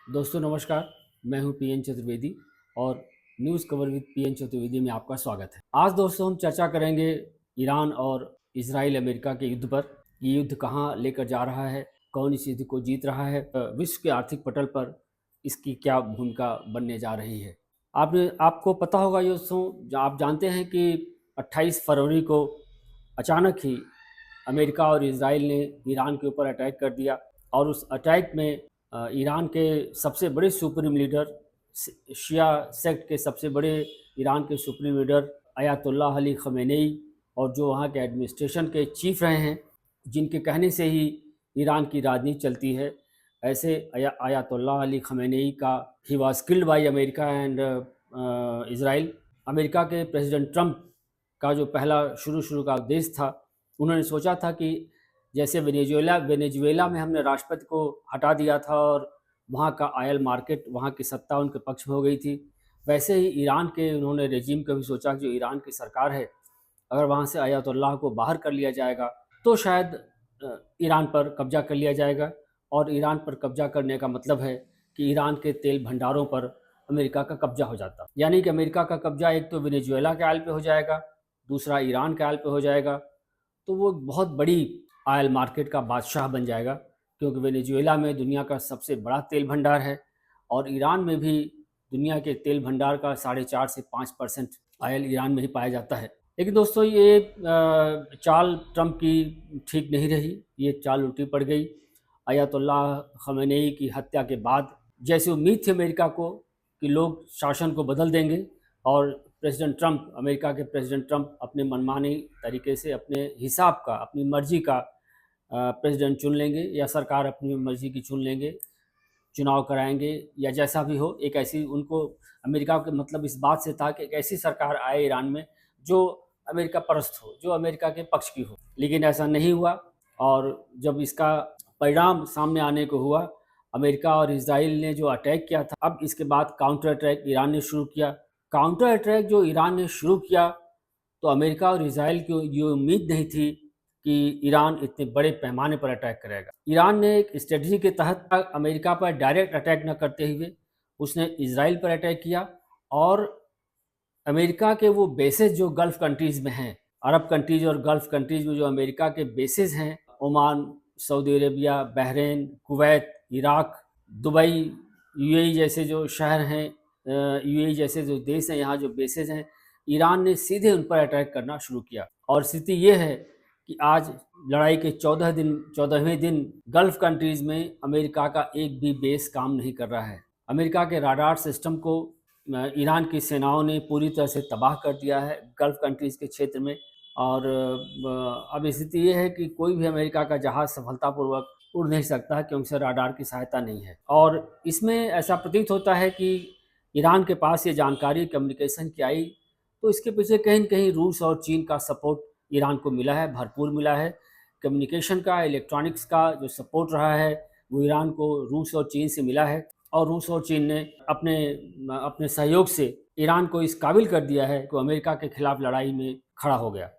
दोस्तों नमस्कार। मैं हूं पीएन चतुर्वेदी और news cover with PN Chaturvedi में आपका स्वागत है। आज दोस्तों हम चर्चा करेंगे ईरान और इजराइल अमेरिका के युद्ध पर। ये युद्ध कहां लेकर जा रहा है, कौन इस युद्ध को जीत रहा है, विश्व के आर्थिक पटल पर इसकी क्या भूमिका बनने जा रही है। आपको पता होगा ये दोस्तों, आप जानते हैं कि 28 फरवरी को अचानक ही अमेरिका और इजराइल ने ईरान के ऊपर अटैक कर दिया और उस अटैक में ईरान के सबसे बड़े सुप्रीम लीडर, शिया सेक्ट के सबसे बड़े ईरान के supreme leader Ayatollah Ali Khamenei और जो वहाँ के एडमिनिस्ट्रेशन के चीफ रहे हैं, जिनके कहने से ही ईरान की राजनीति चलती है, ऐसे अयातुल्लाह अली खमेनेई का he was killed by America and Israel. America के प्रेसिडेंट ट्रंप का जो पहला शुरू का उद्देश्य था, उन्होंने सोचा था कि जैसे वेनेजुएला में हमने राष्ट्रपति को हटा दिया था और वहाँ का ऑयल मार्केट, वहाँ की सत्ता उनके पक्ष में हो गई थी, वैसे ही ईरान के उन्होंने रेजिम का भी सोचा कि जो ईरान की सरकार है, अगर वहाँ से अयातुल्लाह को बाहर कर लिया जाएगा तो शायद ईरान पर कब्जा कर लिया जाएगा। और ईरान पर कब्जा करने का मतलब है कि ईरान के तेल भंडारों पर अमेरिका का कब्जा हो जाता, यानी कि अमेरिका का कब्जा एक तो वेनेजुएला के ऑयल पे हो जाएगा, दूसरा ईरान के ऑयल पे हो जाएगा, तो वो बहुत बड़ी ऑयल मार्केट का बादशाह बन जाएगा, क्योंकि वेनेजुएला में दुनिया का सबसे बड़ा तेल भंडार है और ईरान में भी दुनिया के तेल भंडार का 4.5 से 5% ऑयल ईरान में ही पाया जाता है। लेकिन दोस्तों ये चाल ट्रंप की ठीक नहीं रही, ये चाल उल्टी पड़ गई। अयातुल्लाह खमेनेई की हत्या के बाद जैसे उम्मीद थी अमेरिका को कि लोग शासन को बदल देंगे और प्रेसिडेंट ट्रंप, अमेरिका के प्रेसिडेंट ट्रंप अपने मनमानी तरीके से अपने हिसाब का, अपनी मर्जी का प्रेसिडेंट चुन लेंगे या सरकार अपनी मर्जी की चुन लेंगे, चुनाव कराएंगे या जैसा भी हो। एक ऐसी उनको, अमेरिका के मतलब इस बात से था कि एक ऐसी सरकार आए ईरान में जो अमेरिका परस्त हो, जो अमेरिका के पक्ष की हो, लेकिन ऐसा नहीं हुआ। और जब इसका परिणाम सामने आने को हुआ, अमेरिका और इसराइल ने जो अटैक किया था, अब इसके बाद काउंटर अटैक ईरान ने शुरू किया। काउंटर अटैक जो ईरान ने शुरू किया, तो अमेरिका और इसराइल को ये उम्मीद नहीं थी कि ईरान इतने बड़े पैमाने पर अटैक करेगा। ईरान ने एक स्ट्रेटजी के तहत अमेरिका पर डायरेक्ट अटैक न करते हुए उसने इसराइल पर अटैक किया और अमेरिका के वो बेसेस जो गल्फ़ कंट्रीज़ में हैं, अरब कंट्रीज़ और गल्फ़ कंट्रीज़ में जो अमेरिका के बेसेस हैं, Oman, Saudi Arabia, Bahrain, Kuwait, Iraq, Dubai, UAE जैसे जो शहर हैं, यूएई जैसे जो देश हैं, यहाँ जो बेसेस हैं, ईरान ने सीधे उन पर अटैक करना शुरू किया। और स्थिति ये है कि आज लड़ाई के 14वें दिन गल्फ़ कंट्रीज़ में अमेरिका का एक भी बेस काम नहीं कर रहा है। अमेरिका के राडार सिस्टम को ईरान की सेनाओं ने पूरी तरह से तबाह कर दिया है गल्फ़ कंट्रीज़ के क्षेत्र में। और अब स्थिति ये है कि कोई भी अमेरिका का जहाज़ सफलतापूर्वक उड़ नहीं सकता, क्योंकि उसे राडार की सहायता नहीं है। और इसमें ऐसा प्रतीत होता है कि ईरान के पास ये जानकारी कम्युनिकेशन की आई, तो इसके पीछे कहीं न कहीं रूस और चीन का सपोर्ट ईरान को मिला है, भरपूर मिला है। कम्युनिकेशन का, इलेक्ट्रॉनिक्स का जो सपोर्ट रहा है, वो ईरान को रूस और चीन से मिला है और रूस और चीन ने अपने अपने सहयोग से ईरान को इस काबिल कर दिया है कि अमेरिका के खिलाफ लड़ाई में खड़ा हो गया।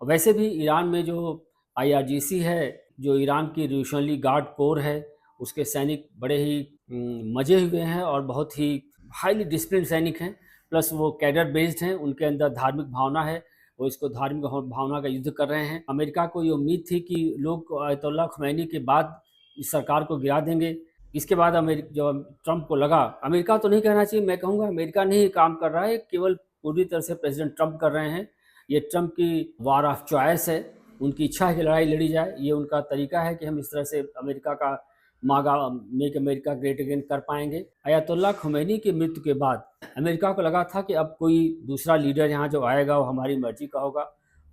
वैसे भी ईरान में जो आईआरजीसी है, जो ईरान की रिवोल्यूशनरी गार्ड कोर है, उसके सैनिक बड़े ही मजे हुए हैं और बहुत ही हाईली डिसिप्लिन सैनिक हैं। प्लस वो कैडर बेस्ड हैं, उनके अंदर धार्मिक भावना है, वो इसको धार्मिक भावना का युद्ध कर रहे हैं। अमेरिका को ये उम्मीद थी कि लोग अयतुल्ला खमैनी के बाद इस सरकार को गिरा देंगे। इसके बाद जो ट्रंप को लगा, अमेरिका तो नहीं कहना चाहिए, मैं कहूँगा अमेरिका नहीं ये काम कर रहा है, केवल पूरी तरह से प्रेसिडेंट ट्रंप कर रहे हैं। ये ट्रंप की वार ऑफ चॉइस है, उनकी इच्छा है कि लड़ाई लड़ी जाए। ये उनका तरीका है कि हम इस तरह से अमेरिका का मेक अमेरिका ग्रेट अगेन कर पाएंगे। अयतुल्ला खमैनी की मृत्यु के बाद अमेरिका को लगा था कि अब कोई दूसरा लीडर यहाँ जो आएगा वो हमारी मर्जी का होगा,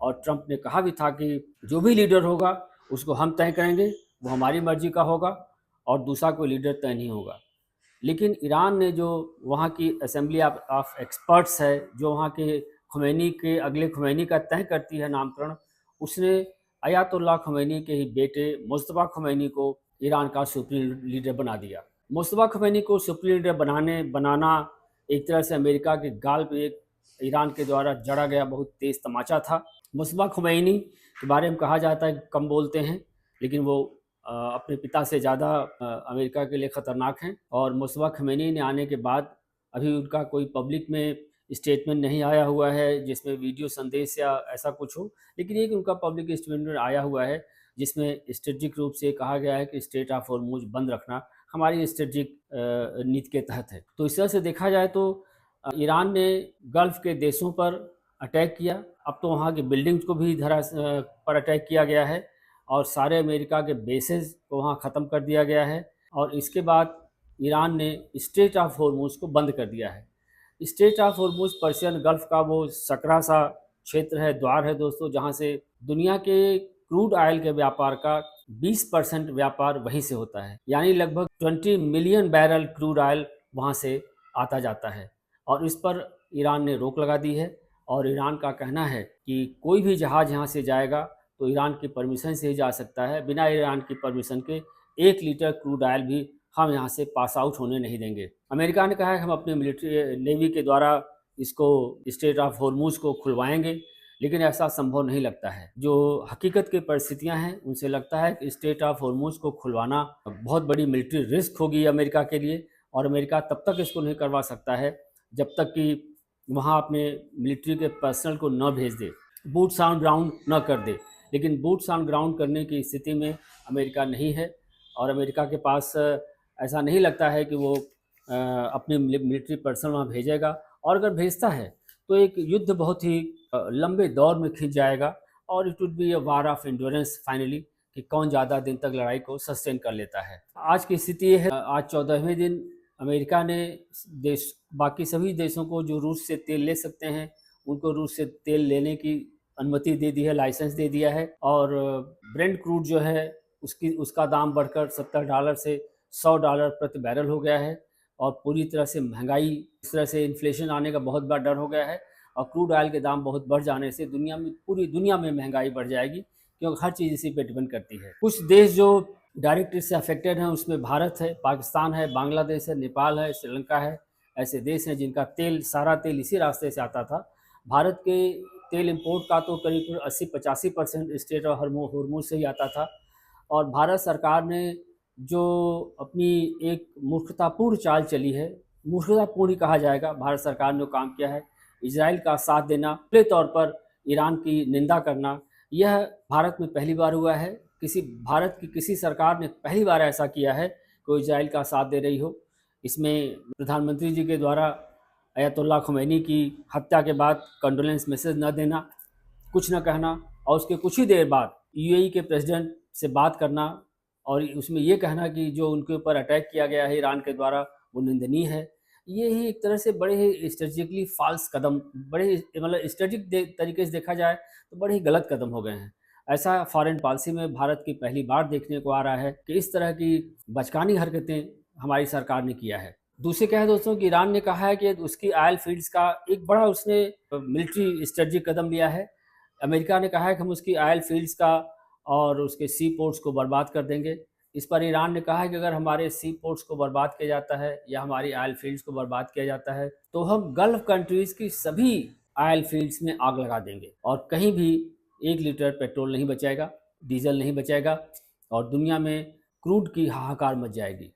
और ट्रंप ने कहा भी था कि जो भी लीडर होगा उसको हम तय करेंगे, वो हमारी मर्जी का होगा और दूसरा कोई लीडर तय नहीं होगा। लेकिन ईरान ने जो वहाँ की असेंबली ऑफ एक्सपर्ट्स है, जो वहाँ के खुमैनी के अगले खुमैनी का तय करती है नामकरण, उसने अयातुल्ला खुमैनी के ही बेटे मुस्तफ़ा खुमैनी को ईरान का सुप्रीम लीडर बना दिया। मुस्तफ़ा खुमैनी को सुप्रीम लीडर बनाना एक तरह से अमेरिका के गाल पे एक ईरान के द्वारा जड़ा गया बहुत तेज़ तमाचा था। मुस्तफ़ा खुमैनी के बारे में कहा जाता है कम बोलते हैं, लेकिन वो अपने पिता से ज़्यादा अमेरिका के लिए ख़तरनाक हैं। और मुस्तफ़ा ख़मैनी ने आने के बाद अभी उनका कोई पब्लिक में स्टेटमेंट नहीं आया हुआ है जिसमें वीडियो संदेश या ऐसा कुछ हो, लेकिन एक उनका पब्लिक स्टेटमेंट आया हुआ है जिसमें स्ट्रेटजिक रूप से कहा गया है कि स्ट्रेट ऑफ हॉर्मुज़ बंद रखना हमारी स्ट्रेटजिक नीति के तहत है। तो इस तरह से देखा जाए तो ईरान ने गल्फ़ के देशों पर अटैक किया। अब तो वहाँ की बिल्डिंग्स को भी पर अटैक किया गया है और सारे अमेरिका के बेसेस को वहाँ ख़त्म कर दिया गया है। और इसके बाद ईरान ने स्ट्रेट ऑफ हॉर्मुज़ को बंद कर दिया है। Straight of Hormuz Persian gulf का वो सकरा सा क्षेत्र है, द्वार है दोस्तों, जहाँ से दुनिया के क्रूड ऑयल के व्यापार का 20% व्यापार वहीं से होता है। यानी लगभग 20 मिलियन बैरल क्रूड ऑयल वहाँ से आता जाता है और इस पर ईरान ने रोक लगा दी है। और ईरान का कहना है कि कोई भी जहाज़ यहाँ से जाएगा तो ईरान की परमिशन से ही जा सकता है, बिना ईरान की परमिशन के 1 लीटर क्रूड ऑयल भी हम यहाँ से पास आउट होने नहीं देंगे। अमेरिका ने कहा है हम अपने मिलिट्री नेवी के द्वारा इसको स्ट्रेट ऑफ हॉर्मुज़ को खुलवाएंगे, लेकिन ऐसा संभव नहीं लगता है। जो हकीकत की परिस्थितियाँ हैं उनसे लगता है कि स्ट्रेट ऑफ हॉर्मुज़ को खुलवाना बहुत बड़ी मिलिट्री रिस्क होगी अमेरिका के लिए और अमेरिका तब तक इसको नहीं करवा सकता है जब तक कि वहाँ अपने मिलिट्री के पर्सनल को न भेज दे, बूट्स ऑन ग्राउंड न कर दे। लेकिन बूट्स ऑन ग्राउंड करने की स्थिति में अमेरिका नहीं है और अमेरिका के पास ऐसा नहीं लगता है कि वो अपने मिलिट्री पर्सनल वहाँ भेजेगा। और अगर भेजता है तो एक युद्ध बहुत ही लंबे दौर में खिंच जाएगा और it would be a war of endurance finally, कि कौन ज़्यादा दिन तक लड़ाई को सस्टेन कर लेता है। आज की स्थिति ये है, आज 14वें दिन अमेरिका ने बाकी सभी देशों को जो रूस से तेल ले सकते हैं उनको रूस से तेल लेने की अनुमति दे दी है, लाइसेंस दे दिया है। और ब्रेंट क्रूड जो है उसका दाम बढ़कर $70 से $100 प्रति बैरल हो गया है और पूरी तरह से महंगाई, इस तरह से इन्फ्लेशन आने का बहुत बड़ा डर हो गया है और क्रूड ऑयल के दाम बहुत बढ़ जाने से पूरी दुनिया में महंगाई बढ़ जाएगी, क्योंकि हर चीज़ इसी पे डिपेंड करती है। कुछ देश जो डायरेक्ट इससे अफेक्टेड हैं उसमें भारत है, पाकिस्तान है, बांग्लादेश है, नेपाल है, श्रीलंका है। ऐसे देश हैं जिनका सारा तेल इसी रास्ते से आता था। भारत के तेल इंपोर्ट का तो करीब 80-85% स्ट्रेट ऑफ हॉर्मुज़ से ही आता था। और भारत सरकार ने जो अपनी एक मूर्खतापूर्ण चाल चली है, मूर्खतापूर्ण ही कहा जाएगा, भारत सरकार ने काम किया है, इजराइल का साथ देना, खुले तौर पर ईरान की निंदा करना, यह भारत में पहली बार हुआ है। भारत की किसी सरकार ने पहली बार ऐसा किया है कि वो इजराइल का साथ दे रही हो। इसमें प्रधानमंत्री जी के द्वारा अयतुल्ला ख़ुमैनी की हत्या के बाद कंडोलेंस मैसेज न देना, कुछ न कहना और उसके कुछ ही देर बाद यूएई के प्रेसिडेंट से बात करना और उसमें ये कहना कि जो उनके ऊपर अटैक किया गया है ईरान के द्वारा वो निंदनीय है। ये ही एक तरह से बड़े ही स्ट्रेटेजिकली फॉल्स कदम, बड़े मतलब स्ट्रेटेजिक तरीके से देखा जाए तो बड़े ही गलत कदम हो गए हैं। ऐसा फॉरेन पॉलिसी में भारत की पहली बार देखने को आ रहा है कि इस तरह की बचकानी हरकतें हमारी सरकार ने किया है। दूसरे क्या है दोस्तों कि ईरान ने कहा है कि उसकी ऑयल फील्ड्स का एक बड़ा उसने मिलिट्री स्ट्रेटजिक कदम लिया है। अमेरिका ने कहा है कि हम उसकी ऑयल फील्ड्स का और उसके सी पोर्ट्स को बर्बाद कर देंगे। इस पर ईरान ने कहा है कि अगर हमारे सी पोर्ट्स को बर्बाद किया जाता है या हमारी ऑयल फील्ड्स को बर्बाद किया जाता है तो हम गल्फ़ कंट्रीज़ की सभी ऑयल फील्ड्स में आग लगा देंगे और कहीं भी 1 लीटर पेट्रोल नहीं बचाएगा, डीजल नहीं बचाएगा और दुनिया में क्रूड की हाहाकार मच जाएगी।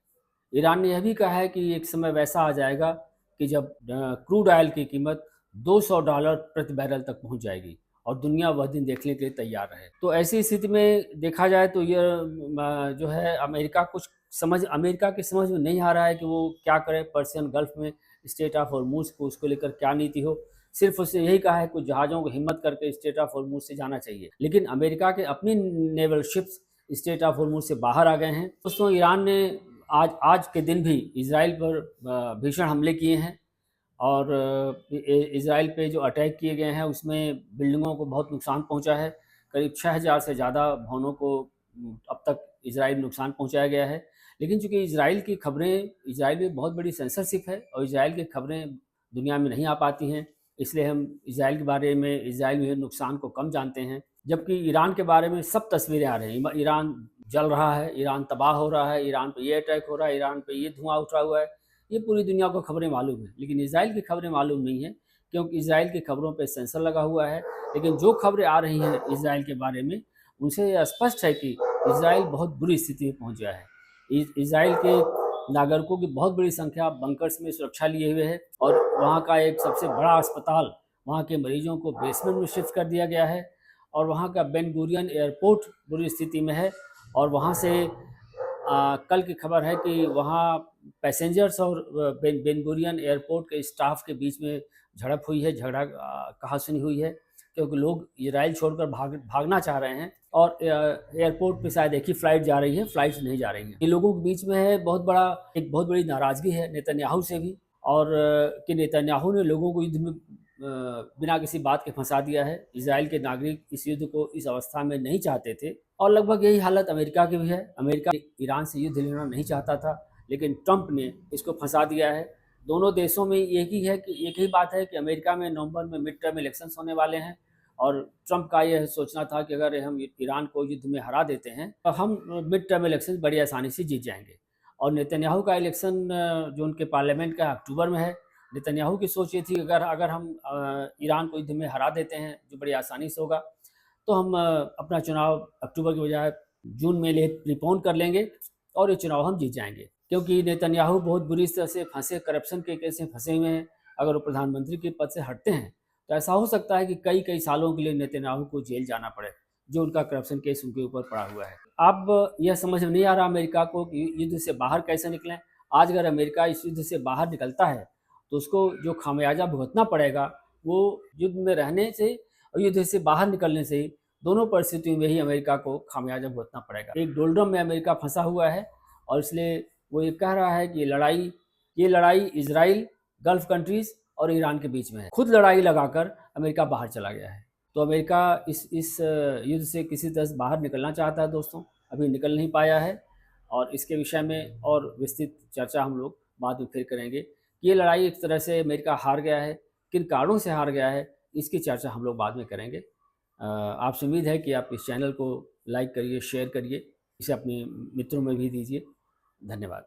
ईरान ने यह भी कहा है कि एक समय वैसा आ जाएगा कि जब क्रूड ऑयल की कीमत $200 प्रति बैरल तक पहुंच जाएगी और दुनिया वह दिन देखने के लिए तैयार है। तो ऐसी स्थिति में देखा जाए तो यह जो है अमेरिका की समझ में नहीं आ रहा है कि वो क्या करे। पर्शियन गल्फ में स्ट्रेट ऑफ हॉर्मुज़ को उसको लेकर क्या नीति हो। सिर्फ उसने यही कहा है कुछ जहाज़ों को हिम्मत करके स्ट्रेट ऑफ हॉर्मुज़ से जाना चाहिए, लेकिन अमेरिका के अपनी naval ships straight of Hormuz से बाहर आ गए हैं। दोस्तों ईरान ने आज के दिन भी इजराइल पर भीषण हमले किए हैं और इजराइल पे जो अटैक किए गए हैं उसमें बिल्डिंगों को बहुत नुकसान पहुंचा है। करीब 6000 से ज़्यादा भवनों को अब तक इजराइल नुकसान पहुंचाया गया है। लेकिन चूंकि इजराइल में बहुत बड़ी सेंसरशिप है और इजराइल की खबरें दुनिया में नहीं आ पाती हैं, इसलिए हम इजराइल के बारे में, इजराइल में नुकसान को कम जानते हैं। जबकि ईरान के बारे में सब तस्वीरें आ रही हैं, ईरान जल रहा है, ईरान तबाह हो रहा है, ईरान पे ये अटैक हो रहा है, ईरान पे ये धुआं उठा हुआ है, ये पूरी दुनिया को खबरें मालूम है। लेकिन इजराइल की खबरें मालूम नहीं है क्योंकि इजराइल की खबरों पे सेंसर लगा हुआ है। लेकिन जो खबरें आ रही हैं इजराइल के बारे में उनसे यह स्पष्ट है कि इजराइल बहुत बुरी स्थिति में पहुंच गया है। इजराइल के नागरिकों की बहुत बड़ी संख्या बंकर्स में सुरक्षा लिए हुए है और वहाँ का एक सबसे बड़ा अस्पताल, वहाँ के मरीजों को बेसमेंट में शिफ्ट कर दिया गया है और वहाँ का बेन गुरियन एयरपोर्ट बुरी स्थिति में है। और वहाँ से कल की खबर है कि वहाँ पैसेंजर्स और बेन गुरियन एयरपोर्ट के स्टाफ के बीच में झड़प हुई है, कहासुनी हुई है, क्योंकि लोग इजराइल छोड़कर भागना चाह रहे हैं और एयरपोर्ट पे शायद एक ही फ्लाइट जा रही है, फ्लाइट्स नहीं जा रही हैं। ये लोगों के बीच में है बहुत बड़ी नाराज़गी है नेतन्याहू से भी, और कि नेतन्याहू ने लोगों को युद्ध में बिना किसी बात के फंसा दिया है। इजराइल के नागरिक इस युद्ध को इस अवस्था में नहीं चाहते थे और लगभग यही हालत अमेरिका की भी है। अमेरिका ईरान से युद्ध लेना नहीं चाहता था, लेकिन ट्रंप ने इसको फंसा दिया है। दोनों देशों में एक ही बात है कि अमेरिका में नवंबर में मिड टर्म इलेक्शंस होने वाले हैं और ट्रंप का यह सोचना था कि अगर हम ईरान को युद्ध में हरा देते हैं तो हम मिड टर्म इलेक्शन बड़ी आसानी से जीत जाएंगे। और नेतन्याहू का इलेक्शन जो उनके पार्लियामेंट का अक्टूबर में है, नेतन्याहू की सोच ये थी अगर हम ईरान को युद्ध में हरा देते हैं, जो बड़ी आसानी से होगा, तो हम अपना चुनाव अक्टूबर के बजाय जून में प्रीपोन कर लेंगे और ये चुनाव हम जीत जाएंगे। क्योंकि नेतन्याहू बहुत बुरी तरह से फंसे, करप्शन के केस में फंसे हुए हैं। अगर वो प्रधानमंत्री के पद से हटते हैं तो ऐसा हो सकता है कि कई सालों के लिए नेतन्याहू को जेल जाना पड़े, जो उनका करप्शन केस उनके ऊपर पड़ा हुआ है। अब यह समझ में नहीं आ रहा अमेरिका को कि युद्ध से बाहर कैसे निकलें। आज अगर अमेरिका इस युद्ध से बाहर निकलता है तो उसको जो खामियाजा भुगतना पड़ेगा वो युद्ध में रहने से और युद्ध से बाहर निकलने से ही, दोनों परिस्थितियों में ही अमेरिका को खामियाजा भुगतना पड़ेगा। एक डोलड्रम में अमेरिका फंसा हुआ है और इसलिए वो ये कह रहा है कि ये लड़ाई इजराइल, गल्फ कंट्रीज़ और ईरान के बीच में है। खुद लड़ाई लगाकर अमेरिका बाहर चला गया है। तो अमेरिका इस युद्ध से किसी तरह से बाहर निकलना चाहता है दोस्तों, अभी निकल नहीं पाया है। और इसके विषय में और विस्तृत चर्चा हम लोग बाद में फिर करेंगे कि ये लड़ाई एक तरह से अमेरिका हार गया है, किन कारणों से हार गया है, इसकी चर्चा हम लोग बाद में करेंगे। आपसे उम्मीद है कि आप इस चैनल को लाइक करिए, शेयर करिए, इसे अपने मित्रों में भी दीजिए। धन्यवाद।